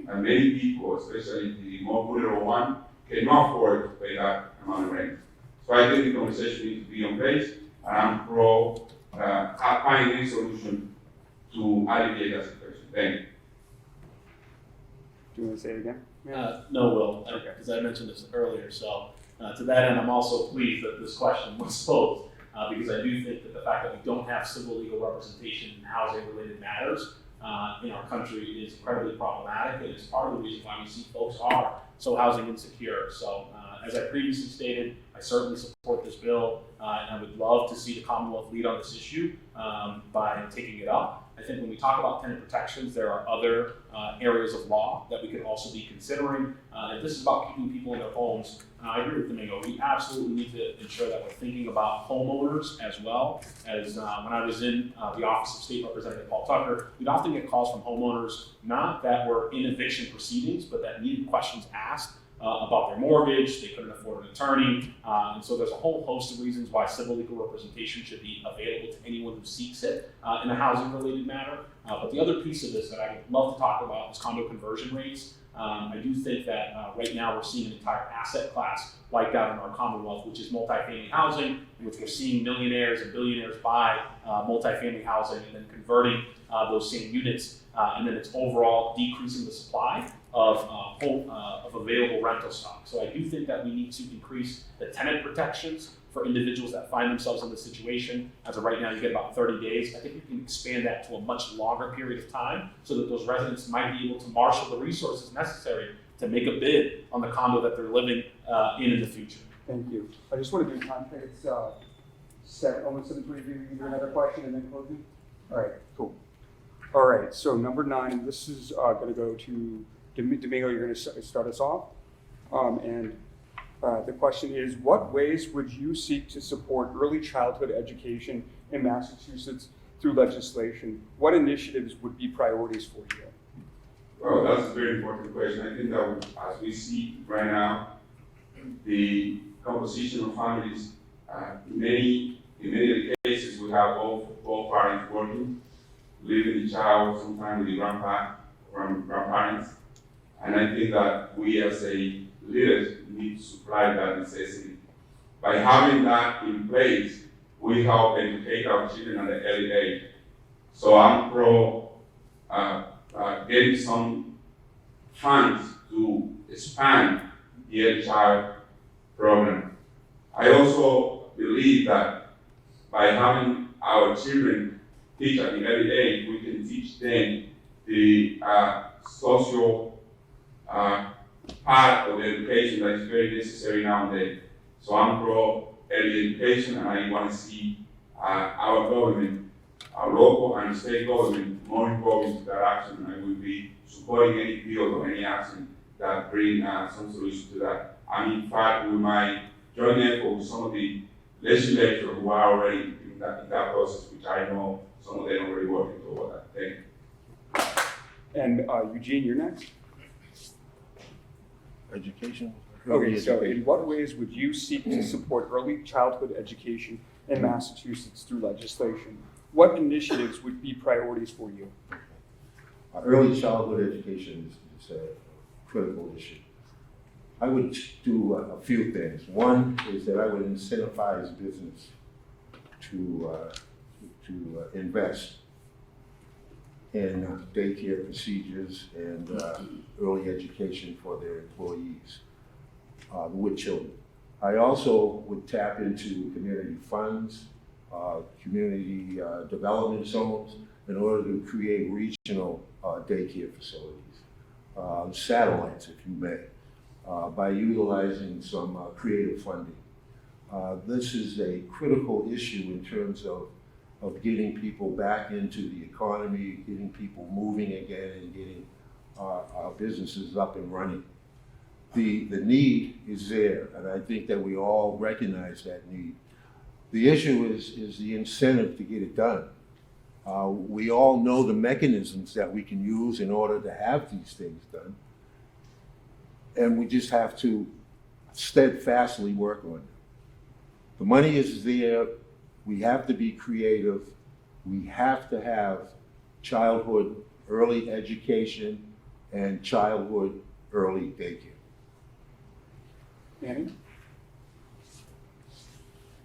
and many people, especially the more vulnerable one, cannot afford to pay that amount of rent. So I think the conversation needs to be on place, and I'm pro finding a solution to alleviate that situation. Thank you. Do you want to say it again? No, Will, Okay. because I mentioned this earlier. So to that end, I'm also pleased that this question was posed because I do think that the fact that we don't have civil legal representation in housing-related matters in our country is incredibly problematic, and it's part of the reason why we see folks are so housing insecure. So as I previously stated, I certainly support this bill, and I would love to see the Commonwealth lead on this issue by taking it up. I think when we talk about tenant protections, there are other areas of law that we could also be considering. If this is about keeping people in their homes, I agree with Domingo. We absolutely need to ensure that we're thinking about homeowners as well. As when I was in the office of State Representative Paul Tucker, we'd often get calls from homeowners, not that were in eviction proceedings, but that needed questions asked about their mortgage. They couldn't afford an attorney. And so there's a whole host of reasons why civil legal representation should be available to anyone who seeks it in a housing-related matter. But the other piece of this that I would love to talk about is condo conversion rates. I do think that right now we're seeing an entire asset class wiped out in our Commonwealth, which is multifamily housing, in which we're seeing millionaires and billionaires buy multifamily housing and then converting those same units, and then it's overall decreasing the supply of available rental stock. So I do think that we need to increase the tenant protections for individuals that find themselves in this situation. As of right now, you get about 30 days. I think we can expand that to a much longer period of time so that those residents might be able to marshal the resources necessary to make a bid on the condo that they're living in the future. Thank you. I just want to do time. It's almost 7:23. Either another question and then closing. All right, cool. All right, so number 9, and this is going to go to Domingo. You're going to start us off, the question is, what ways would you seek to support early childhood education in Massachusetts through legislation? What initiatives would be priorities for you? Well, that's a very important question. I think that as we see right now, the composition of families, in many of the cases, we have both parents working, leaving the child sometimes with the grandparents. And I think that we as a leaders need to supply that necessity. By having that in place, we help educate our children at an early age. So I'm pro getting some funds to expand the early child program. I also believe that by having our children teach at the early age, we can teach them the social part of the education that is very necessary nowadays. So I'm pro early education, and I want to see our government, our local and state government, more involved into that action. I will be supporting any bill or any action that bring some solution to that. I'm in fact with my joint effort with some of the legislators who are already in that process, which I know some of them are already working toward that. Thank you. And Eugene, you're next. Education? Okay, so in what ways would you seek to support early childhood education in Massachusetts through legislation? What initiatives would be priorities for you? Early childhood education is a critical issue. I would do a few things. One is that I would incentivize business to invest in daycare procedures and early education for their employees with children. I also would tap into community funds, community development zones in order to create regional daycare facilities, satellites, if you may, by utilizing some creative funding. This is a critical issue in terms of getting people back into the economy, getting people moving again, and getting our businesses up and running. The need is there, and I think that we all recognize that need. The issue is the incentive to get it done. We all know the mechanisms that we can use in order to have these things done. And we just have to steadfastly work on it. The money is there. We have to be creative. We have to have childhood early education and childhood early daycare. Manny?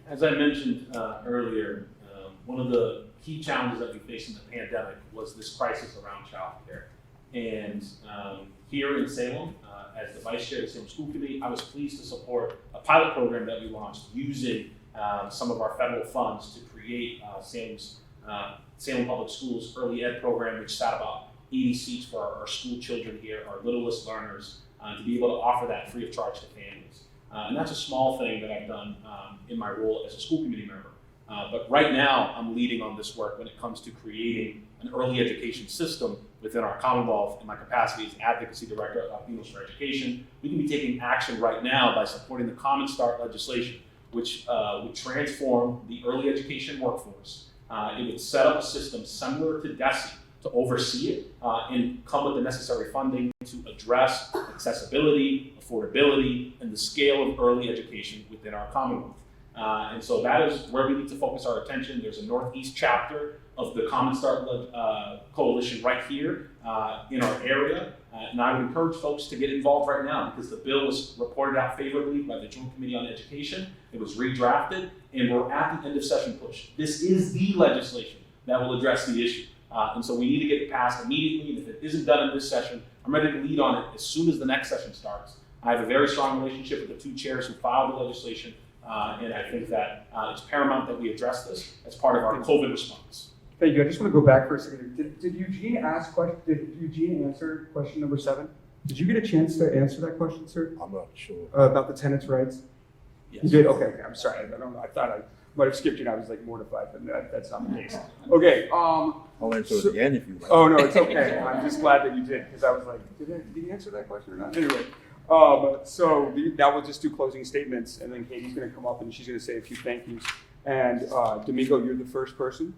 As I mentioned earlier, one of the key challenges that we faced in the pandemic was this crisis around childcare. And here in Salem, as the vice chair of the Salem School Committee, I was pleased to support a pilot program that we launched using some of our federal funds to create Salem Public Schools early ed program, which sat about 80 seats for our school children here, our littlest learners, to be able to offer that free of charge to families. And that's a small thing that I've done in my role as a school committee member. But right now, I'm leading on this work when it comes to creating an early education system within our Commonwealth in my capacity as Advocacy Director of Latinos for Education. We can be taking action right now by supporting the Common Start legislation, which would transform the early education workforce. It would set up a system similar to DESE to oversee it and come with the necessary funding to address accessibility, affordability, and the scale of early education within our Commonwealth. And so that is where we need to focus our attention. There's a Northeast chapter of the Common Start Coalition right here in our area. And I would encourage folks to get involved right now because the bill was reported out favorably by the Joint Committee on Education. It was redrafted, and we're at the end of session push. This is the legislation that will address the issue. And so we need to get it passed immediately. And if it isn't done in this session, I'm ready to lead on it as soon as the next session starts. I have a very strong relationship with the two chairs who filed the legislation. And I think that it's paramount that we address this as part of our COVID response. Thank you. I just want to go back for a second. Did Eugene answer question number 7? Did you get a chance to answer that question, sir? I'm not sure. About the tenants' rights? Yes. You did? Okay. I'm sorry. I don't know. I thought I might have skipped you and I was like mortified, but that's not the case. Okay. I'll answer it again if you like. Oh, no, it's okay. I'm just glad that you did because I was like, did he answer that question or not? Anyway. Now we'll just do closing statements, and then Katie's going to come up and she's going to say a few thank yous. And Domingo, you're the first person.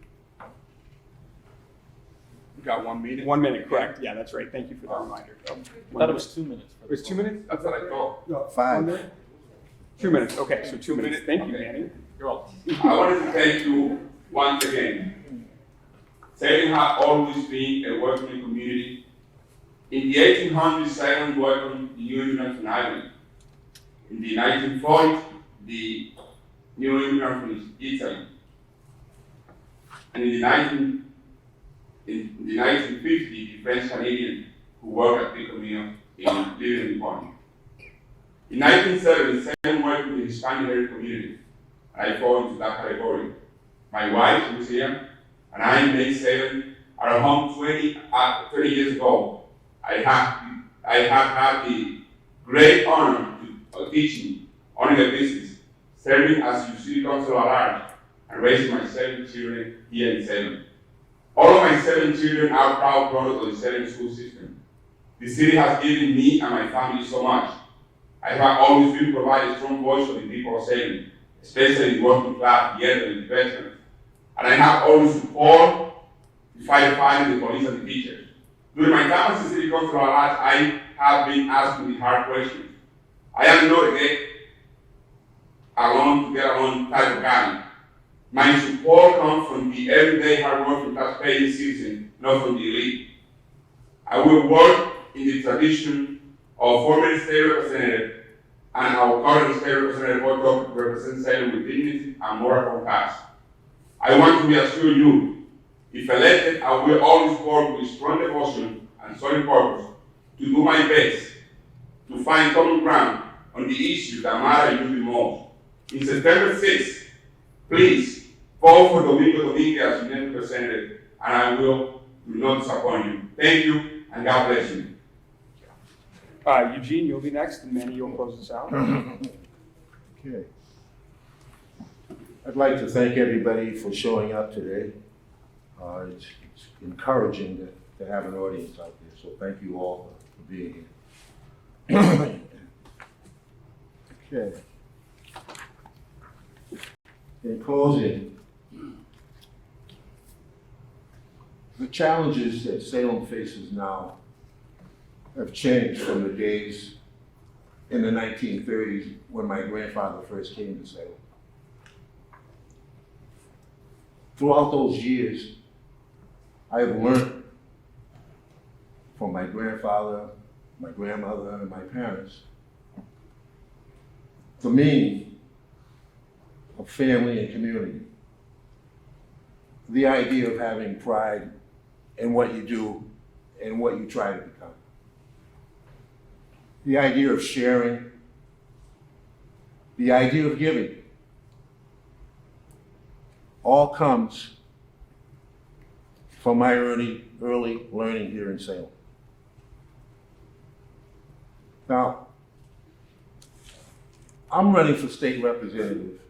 You got 1 minute? 1 minute, correct? Yeah, that's right. Thank you for that reminder. I thought it was 2 minutes. It was 2 minutes? That's what I thought. No, 5. 1 minute? 2 minutes. Okay, so 2 minutes. Thank you, Manny. You're welcome. I wanted to thank you once again. Salem has always been a welcoming community. In the 1800s, Salem welcomed the new immigrants from Ireland. In the 1940s, the new immigrants from Italy. And in the 1950s, the French Canadian who worked at the Camino in living in Pony. In 1970, Salem welcomed the Hispanic heritage community. I fall into that category. My wife, Lucia, and I made Salem our home 30 years ago. I have had the great honor of teaching, owning a business, serving as your city council at large, and raising my 7 children here in Salem. All of my 7 children are proud products of the Salem school system. The city has given me and my family so much. I have always been providing a strong voice for the people of Salem, especially the working class, the elderly, the veterans. And I have always supported the firefighters, the police, and the teachers. During my time as a city councilor, I have been asking the hard questions. I am not a get along type of guy. My support comes from the everyday hardworking taxpaying citizen, not from the elite. I will work in the tradition of former state representative and our current state representative to represent Salem with dignity and moral compass. I want to reassure you, if elected, I will always work with strong devotion and solid purpose to do my best to find common ground on the issues that matter you the most. In September 6th, please vote for Domingo Dominguez as your next representative, and I will not disappoint you. Thank you, and God bless you. Eugene, you'll be next, and Manny, you'll close us out. Okay. I'd like to thank everybody for showing up today. It's encouraging that to have an audience out there. So thank you all for being here. Okay. In closing, the challenges that Salem faces now have changed from the days in the 1930s when my grandfather first came to Salem. Throughout those years, I have learned from my grandfather, my grandmother, and my parents the meaning of family and community. The idea of having pride in what you do and what you try to become. The idea of sharing. The idea of giving. All comes from my early learning here in Salem. Now, I'm running for state representative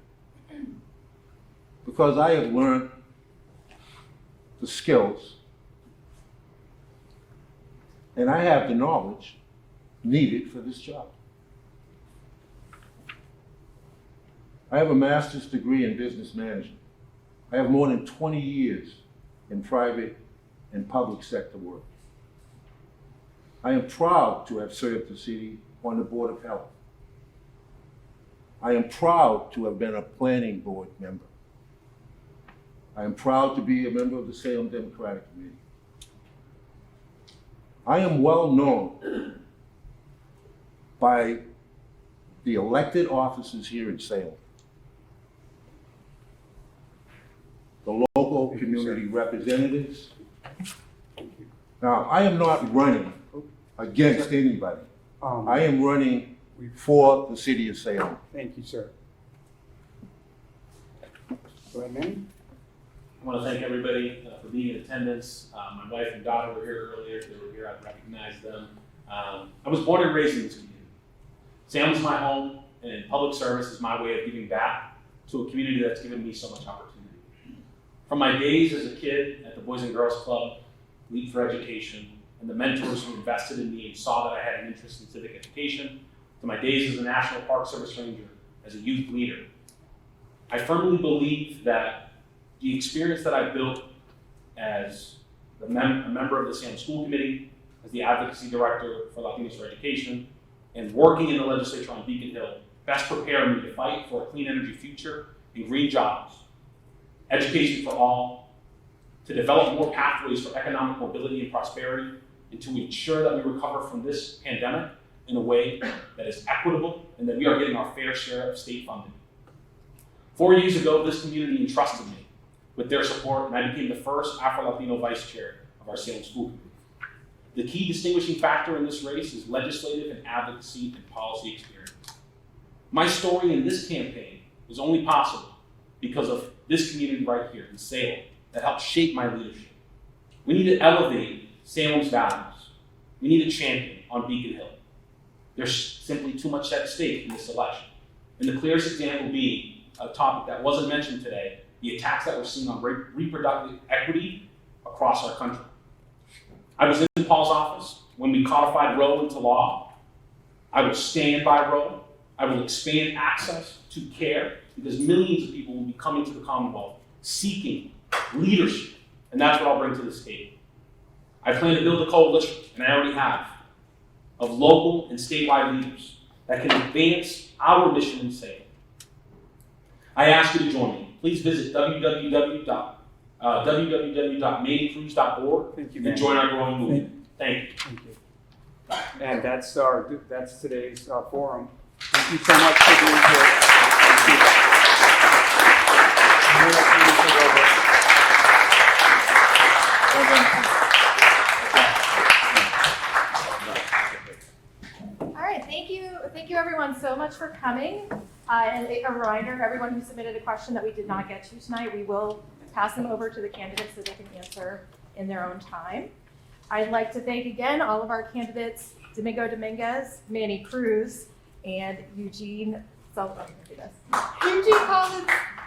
because I have learned the skills and I have the knowledge needed for this job. I have a master's degree in business management. I have more than 20 years in private and public sector work. I am proud to have served the city on the Board of Health. I am proud to have been a planning board member. I am proud to be a member of the Salem Democratic Committee. I am well known by the elected officers here in Salem, the local community representatives. Now, I am not running against anybody. I am running for the city of Salem. Thank you, sir. Go ahead, Manny. I want to thank everybody for being in attendance. My wife and daughter were here earlier. If they were here, I'd recognize them. I was born and raised in this community. Salem is my home, and public service is my way of giving back to a community that's given me so much opportunity. From my days as a kid at the Boys and Girls Club, Leap for Education, and the mentors who invested in me and saw that I had an interest in civic education, to my days as a National Park Service Ranger, as a youth leader, I firmly believe that the experience that I built as a member of the Salem School Committee, as the advocacy director for Latinos for Education, and working in the legislature on Beacon Hill best prepared me to fight for a clean energy future and green jobs, education for all, to develop more pathways for economic mobility and prosperity, and to ensure that we recover from this pandemic in a way that is equitable and that we are getting our fair share of state funding. 4 years ago, this community entrusted me with their support, and I became the first Afro-Latino vice chair of our Salem School Committee. The key distinguishing factor in this race is legislative and advocacy and policy experience. My story in this campaign was only possible because of this community right here in Salem that helped shape my leadership. We need to elevate Salem's values. We need a champion on Beacon Hill. There's simply too much at stake in this election. And the clearest example being a topic that wasn't mentioned today, the attacks that we're seeing on reproductive equity across our country. I was in Paul's office when we codified Roe into law. I will stand by Roe. I will expand access to care because millions of people will be coming to the Commonwealth seeking leadership, and that's what I'll bring to this table. I plan to build a coalition, and I already have, of local and statewide leaders that can advance our mission in Salem. I ask you to join me. Please visit www.mannycruz.org Thank you, and Manny. join our growing movement. Thank you. Thank you. And that's today's forum. Thank you so much for being here. All right, thank you everyone so much for coming. And a reminder, everyone who submitted a question that we did not get to tonight, we will pass them over to the candidates so they can answer in their own time. I'd like to thank again all of our candidates, Domingo Dominguez, Manny Cruz, and Eugene Collins.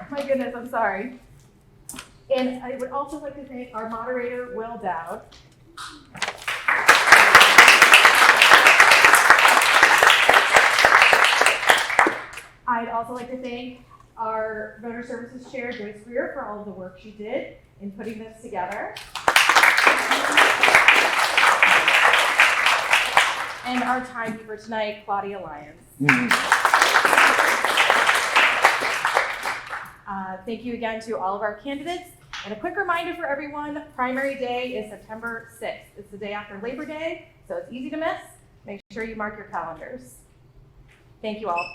My goodness, I'm sorry. And I would also like to thank our moderator, Will Dowd, I'd also like to thank our Voter Services Chair, Joyce Greer, for all of the work she did in putting this together. And our timekeeper tonight, Claudia Lyons. Thank you again to all of our candidates. And a quick reminder for everyone, primary day is September 6th. It's the day after Labor Day, so it's easy to miss. Make sure you mark your calendars. Thank you all.